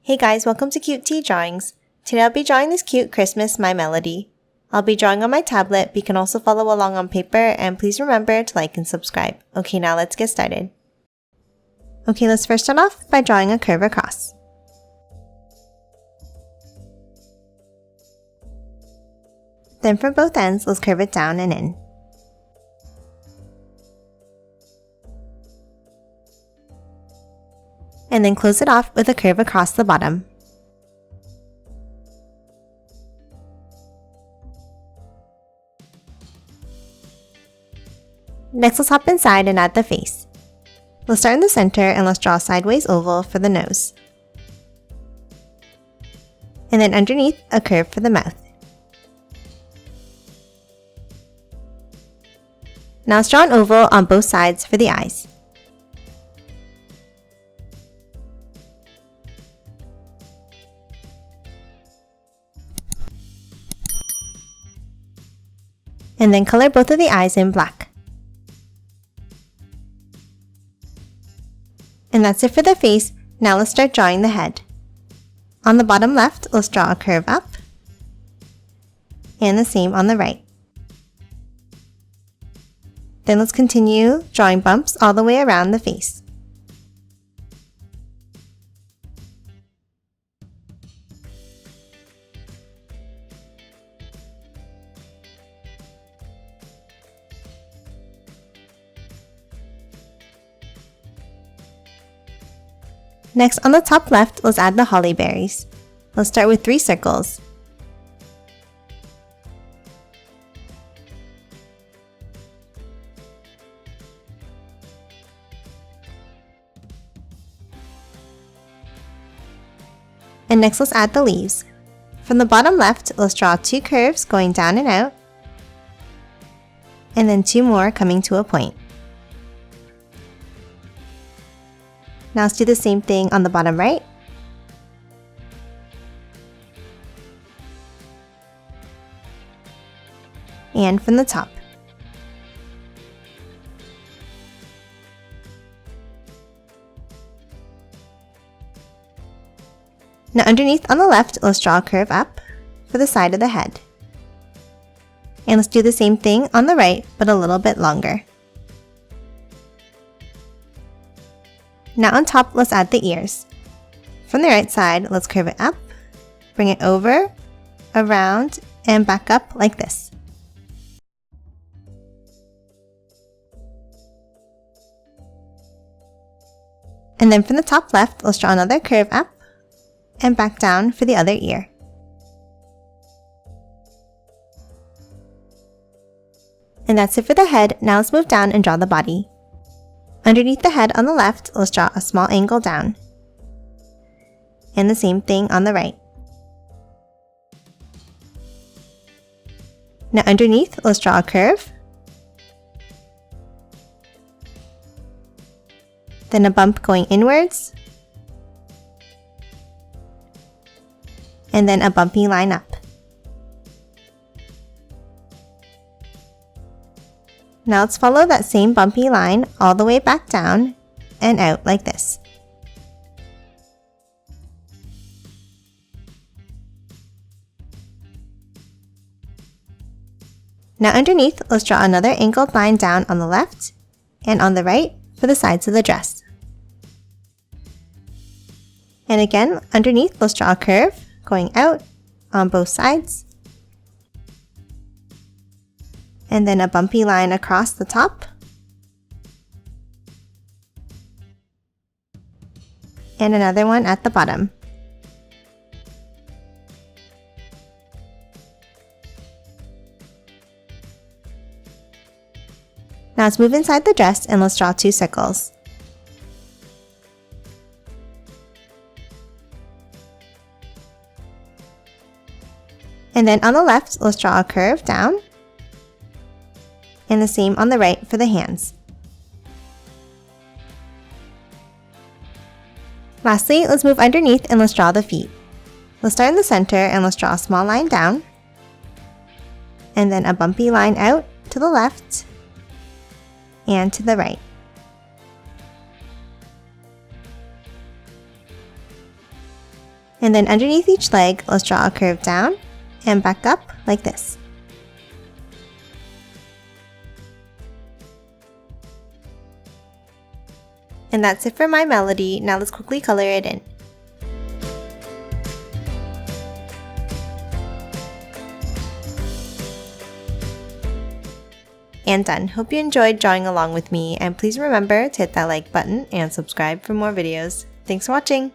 Hey guys, welcome to Cute Tea Drawings. Today I'll be drawing this cute Christmas My Melody. I'll be drawing on my tablet, but you can also follow along on paper, and please remember to like and subscribe. Okay, now let's get started. Okay, let's first start off by drawing a curve across. Then from both ends, let's curve it down and in. And then close it off with a curve across the bottom. Next, let's hop inside and add the face. Let's start in the center and let's draw a sideways oval for the nose. And then underneath, a curve for the mouth. Now let's draw an oval on both sides for the eyes. And then color both of the eyes in black. And that's it for the face. Now let's start drawing the head. On the bottom left, let's draw a curve up, and the same on the right. Then let's continue drawing bumps all the way around the face. Next, on the top left, let's add the holly berries. Let's start with 3 circles. And next, let's add the leaves. From the bottom left, let's draw 2 curves going down and out, and then 2 more coming to a point. Now let's do the same thing on the bottom right. And from the top. Now underneath on the left, let's draw a curve up for the side of the head. And let's do the same thing on the right, but a little bit longer. Now on top, let's add the ears. From the right side, let's curve it up, bring it over, around, and back up like this. And then from the top left, let's draw another curve up and back down for the other ear. And that's it for the head. Now let's move down and draw the body. Underneath the head on the left, let's draw a small angle down. And the same thing on the right. Now underneath, let's draw a curve. Then a bump going inwards. And then a bumpy line up. Now let's follow that same bumpy line all the way back down and out like this. Now underneath, let's draw another angled line down on the left and on the right for the sides of the dress. And again, underneath, let's draw a curve going out on both sides. And then a bumpy line across the top. And another one at the bottom. Now let's move inside the dress and let's draw 2 circles. And then on the left, let's draw a curve down. And the same on the right for the hands. Lastly, let's move underneath and let's draw the feet. Let's start in the center and let's draw a small line down, and then a bumpy line out to the left and to the right. And then underneath each leg, let's draw a curve down and back up like this. And that's it for my melody. Now let's quickly color it in. And done. Hope you enjoyed drawing along with me, and please remember to hit that like button and subscribe for more videos. Thanks for watching!